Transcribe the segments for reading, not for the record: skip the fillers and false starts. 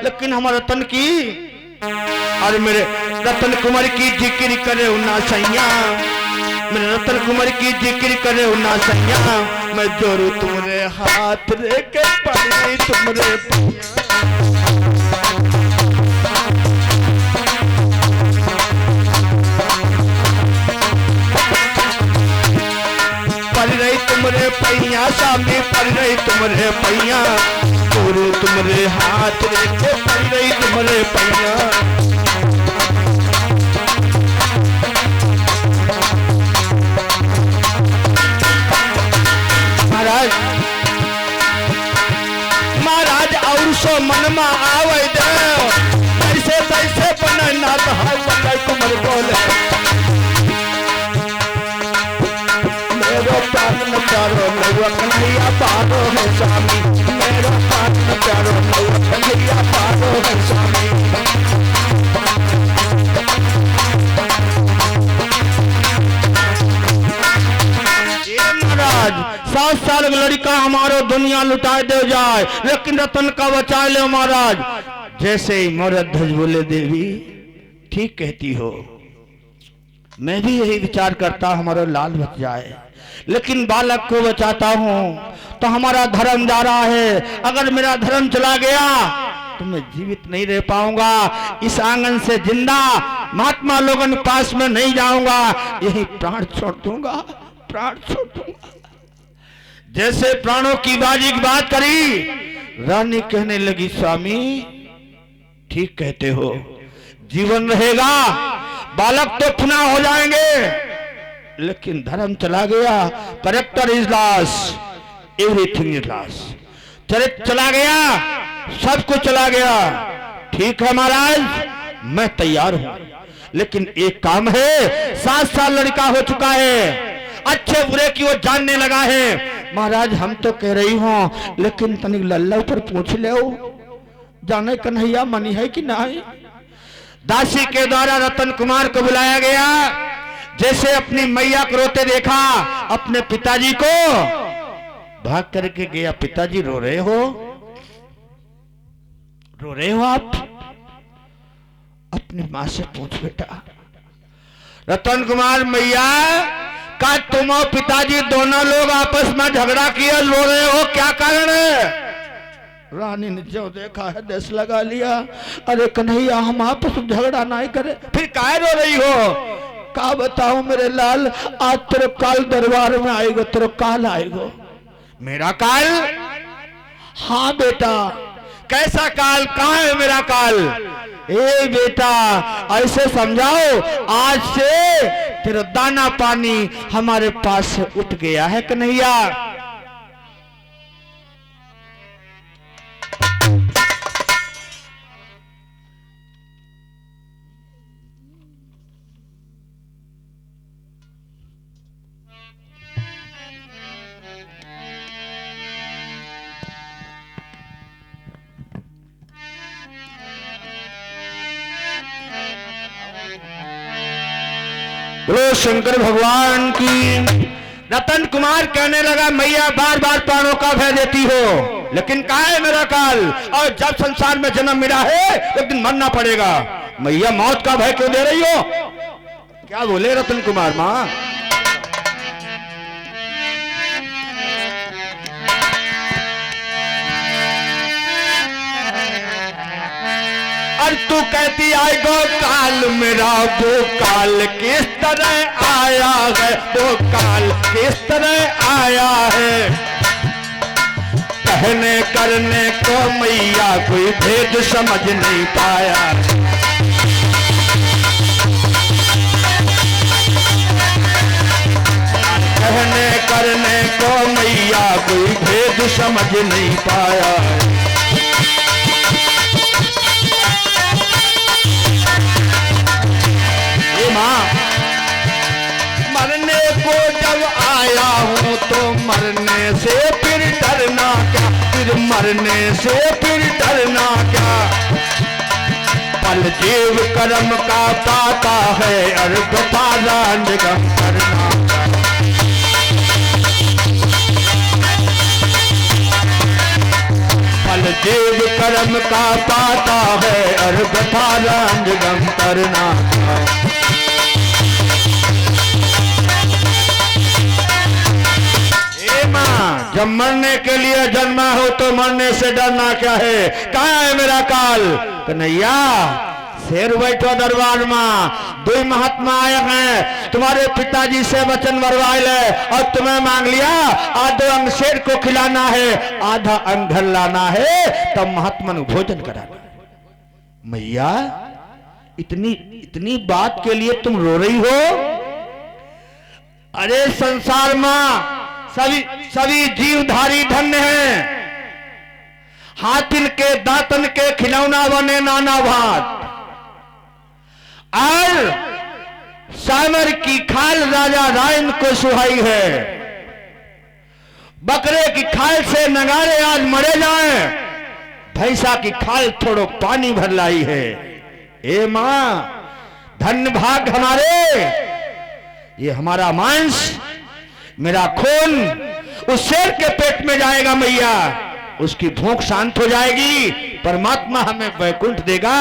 लेकिन हमारे रतन की और मेरे रतन कुमार की जिक्र करे ना सैया, मेरे रतन कुमार की जिक्र करे ना सैया, मैं जोरू तुम्हारे हाथ रे के पड़ी तुम्हारे पड़ रही तुम्हारे पैया सामने पड़ रही तुम्हारे पैया, जोरू तुम्हारे हाथ रे के पड़ रही तुम्हारे पैया। महाराज और सो मन में आवे दे कैसे कैसे बने नाथ है कुमर बोले, मेरो प्राण प्यारो नौआ कन्हैया पारो है स्वामी, मेरो प्राण प्यारो नौआ कन्हैया पारो है स्वामी। महाराज 7 साल का लड़का हमारो दुनिया लुटा दे जाए लेकिन रतन का बचा ले महाराज। जैसे ही मरद ध्वज बोले देवी ठीक कहती हो, मैं भी यही विचार करता हमारा लाल बच जाए, लेकिन बालक को बचाता हूँ तो हमारा धर्म जा रहा है, अगर मेरा धर्म चला गया तो मैं जीवित नहीं रह पाऊंगा, इस आंगन से जिंदा महात्मा लोगों के पास में नहीं जाऊंगा, यही प्राण छोड़ दूंगा, प्राण छोड़ दूंगा। जैसे प्राणों की बाजी की बात करी, रानी कहने लगी स्वामी ठीक कहते हो, जीवन रहेगा, बालक तो पुनः हो जाएंगे, लेकिन धर्म चला गया, character is loss, everything is loss, चरित्र चला गया, सब कुछ चला गया। ठीक है महाराज मैं तैयार हूं, लेकिन एक काम है, 7 साल लड़का हो चुका है, अच्छे बुरे की वो जानने लगा है। महाराज हम तो कह रही हूं, लेकिन तनिक लल्ला पर पूछ ले जाने कन्हैया मनी है कि नहीं। दासी के द्वारा रतन कुमार को बुलाया गया, जैसे अपनी मैया को रोते देखा, अपने पिताजी को भाग करके गया, पिताजी रो रहे हो, रो रहे हो आप? अपनी मां से पूछ बेटा। रतन कुमार मैया का तुम और पिताजी दोनों लोग आपस में झगड़ा किया, रो रहे हो, क्या कारण है? रानी ने जो देखा है देश लगा लिया, अरे कन्हैया हम आपस में झगड़ा नहीं करे, फिर काहे रो रही हो? का बताऊं मेरे लाल, आज तेरे काल दरबार में आएगो, तेरे काल आएगो। मेरा काल? हाँ बेटा। कैसा काल? कहाँ है मेरा काल? ए बेटा ऐसे समझाओ, आज से तेरा दाना पानी हमारे पास से उठ गया है कन्हैया। बोलो शंकर भगवान की। रतन कुमार कहने लगा मैया बार बार प्राणों का भय देती हो, लेकिन कहाँ है मेरा काल? और जब संसार में जन्म मिला है एक दिन मरना पड़ेगा, मैया मौत का भय क्यों दे रही हो? क्या बोले रतन कुमार माँ? और तू कहती आएगो काल मेरा, वो काल किस तरह आया है, वो काल किस तरह आया है? कहने करने को मैया कोई भेद समझ नहीं पाया, कहने करने को मैया कोई भेद समझ नहीं पाया। मरने को जब आया हूँ तो मरने से फिर डरना क्या, फिर मरने से फिर डरना क्या? पल जीव कर्म का पाता है, अर्घ पारा निगम करना क्या? पल जीव कर्म का पाता है, और कथा रंग गम करना। जब मरने के लिए जन्मा हो तो मरने से डरना क्या है? कहाँ है मेरा काल? कन्हैया शेर बैठो दरबार में, दो महात्मा आए हैं, तुम्हारे पिताजी से वचन मरवाए ले और तुम्हें मांग लिया आधो अंग शेर को खिलाना है, आधा अंग घर लाना है, तब महात्मा ने भोजन कराना। मैया इतनी बात के लिए तुम रो रही हो? अरे संसार में सभी जीवधारी धन्य हैं, हाथिन के दातन के खिलौना बने नाना भात, और सामर की खाल राजा रायन को सुहाई है, बकरे की खाल से नगारे आज मरे जाएं, भैंसा की खाल थोड़ो पानी भर लाई है। ए मां, धन्य भाग हमारे, ये हमारा मांस मेरा खून उस शेर के पेट में जाएगा मैया, उसकी भूख शांत हो जाएगी, परमात्मा हमें वैकुंठ देगा।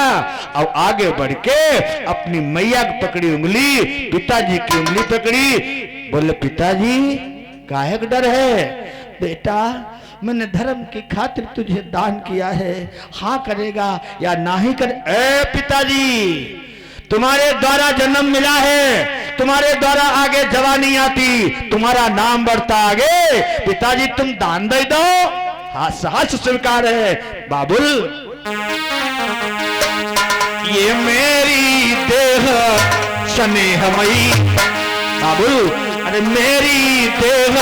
और आगे बढ़ के अपनी मैया की पकड़ी उंगली, पिताजी की उंगली पकड़ी, बोले पिताजी काहे का डर है? बेटा मैंने धर्म की खातिर तुझे दान किया है, हाँ करेगा या ना ही करे? ए पिताजी, तुम्हारे द्वारा जन्म मिला है, तुम्हारे द्वारा आगे जवानी आती, तुम्हारा नाम बढ़ता आगे, पिताजी तुम दान दे दो, हाथ स्वीकार है। बाबुल ये मेरी देह स्नेहमयी, बाबुल अरे मेरी देह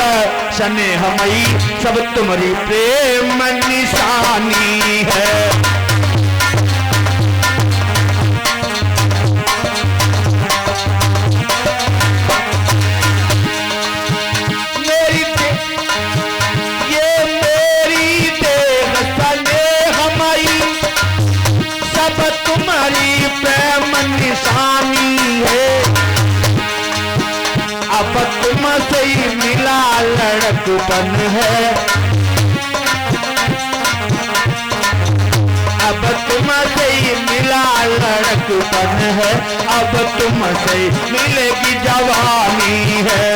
स्नेहमयी, सब तुम्हारी प्रेम निशानी है। अब तुमसे ही मिला लड़कपन है, अब तुमसे ही मिला लड़कपन है, अब तुमसे ही मिलेगी जवानी है।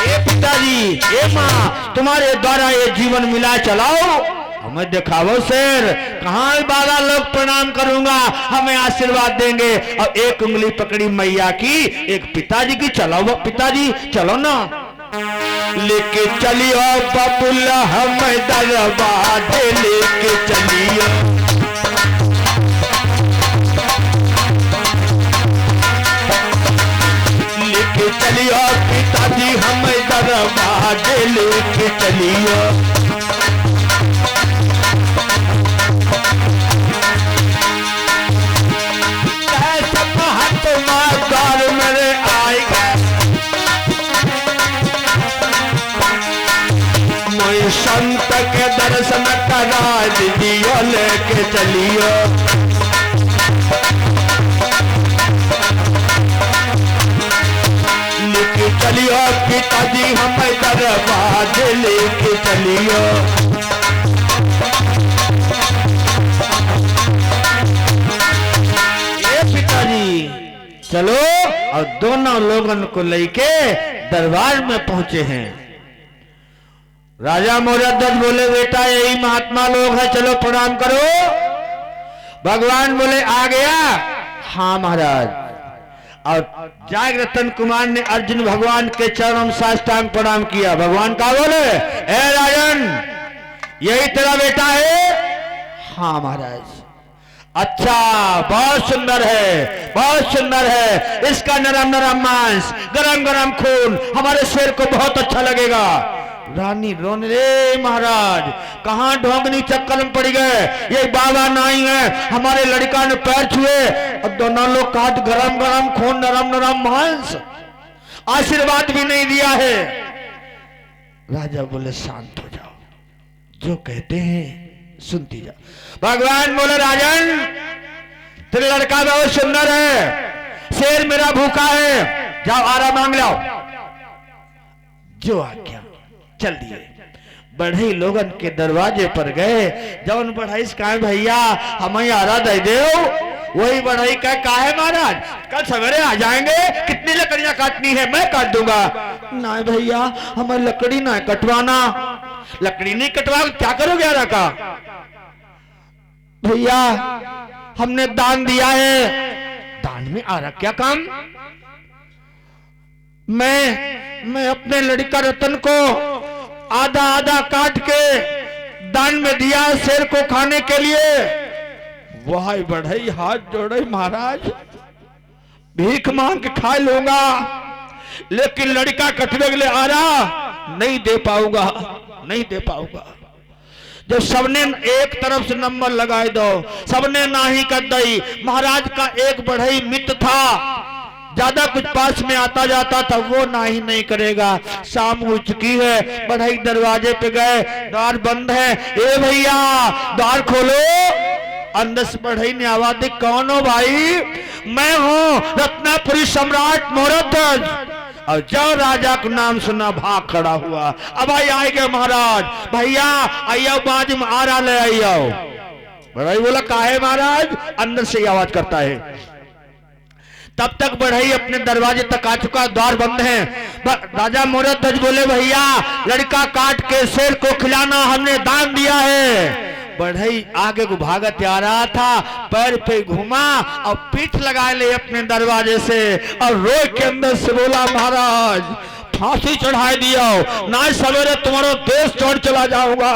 ये पिताजी, ये माँ, तुम्हारे द्वारा ये जीवन मिला, चलाओ हमें दिखाओ शेर, कहाँ बाबा लोग प्रणाम करूंगा, हमें आशीर्वाद देंगे। और एक उंगली पकड़ी मैया की, एक पिताजी की, चलो पिताजी चलो ना, लेके चलियो बबुल्ला हमें दरबार लेके चलियो, लेके चलियो पिताजी हमें दरबार लेके चलियो। संत के दर्शन करा दीजियो, लेके चलियो, लेके चलियो पिताजी हमें दरबार लेके चलियो। ये पिताजी चलो, और दोनों लोगों को लेके दरबार में पहुंचे हैं। राजा मोरध्वज बोले बेटा यही महात्मा लोग हैं, चलो प्रणाम करो। भगवान बोले आ गया, हाँ महाराज। और जागृतन कुमार ने अर्जुन भगवान के चरणों में साष्टांग प्रणाम किया। भगवान का बोले ए राजन यही तेरा बेटा है? हाँ महाराज। अच्छा, बहुत सुंदर है, बहुत सुंदर है, इसका नरम नरम मांस, गरम गरम खून हमारे शेर को बहुत अच्छा लगेगा। रानी रोने रे महाराज, कहाँ ढोंगनी चक्कर में पड़ गए, ये बाबा नहीं है, हमारे लड़का ने पैर छुए और दोनों लोग काट गरम गरम खून नरम नरम मांस, आशीर्वाद भी नहीं दिया है। राजा बोले शांत हो जाओ, जो कहते हैं सुनती जाओ। भगवान बोले राजन तेरे लड़का बहुत सुंदर है, शेर मेरा भूखा है, जाओ आरा मांग लाओ। जो आज्ञा। चल दिए बढ़ई लोगन के दरवाजे पर गए। जौन बढ़ई कहा भैया हमें आरा दे दे। वही बढ़ई का है महाराज कल सवेरे आ जाएंगे, कितनी लकड़ियां काटनी है मैं काट दूंगा। नहीं भैया हमें लकड़ी ना कटवाना। लकड़ी नहीं कटवा क्या करोगे आरा का? भैया हमने दान दिया है। दान में आरा क्या काम? मैं अपने लड़का रतन को आधा आधा काट के दान में दिया शेर को खाने के लिए। वह बढ़ई हाथ जोड़े महाराज भीख मांग के खा लूंगा, लेकिन लड़का कटने के लिए आ रहा नहीं दे पाऊंगा, नहीं दे पाऊंगा। जब सबने एक तरफ से नंबर लगाए दो, सबने नाही कर दई। महाराज का एक बढ़ई मित्र था, ज्यादा कुछ पास में आता जाता था, वो नाही नहीं करेगा। शाम हो चुकी है, बढ़ई दरवाजे पे गए, द्वार बंद है। ए भैया द्वार खोलो। अंदर से बढ़ई ने आवाज दी, कौन हो भाई? मैं हूँ रत्नापुरी सम्राट मोहरध्वज। और जब राजा का नाम सुना भाग खड़ा हुआ। अब आई गए महाराज, भैया आइयो बाज में आ रहा ले आइयो। बढ़ई बोला काहे महाराज? अंदर से आवाज करता है। तब तक बढ़ई अपने दरवाजे तक आ चुका, द्वार बंद है। राजा मोहरध्वज बोले भैया लड़का काट के शेर को खिलाना हमने दान दिया है। बढ़ई आगे को भागत आ रहा था, पैर पे घुमा और पीठ लगा ले अपने दरवाजे से और रोए के अंदर से बोला महाराज फांसी चढ़ा दिया, ना सवेरे तुम्हारा देश छोड़ चला जाऊंगा।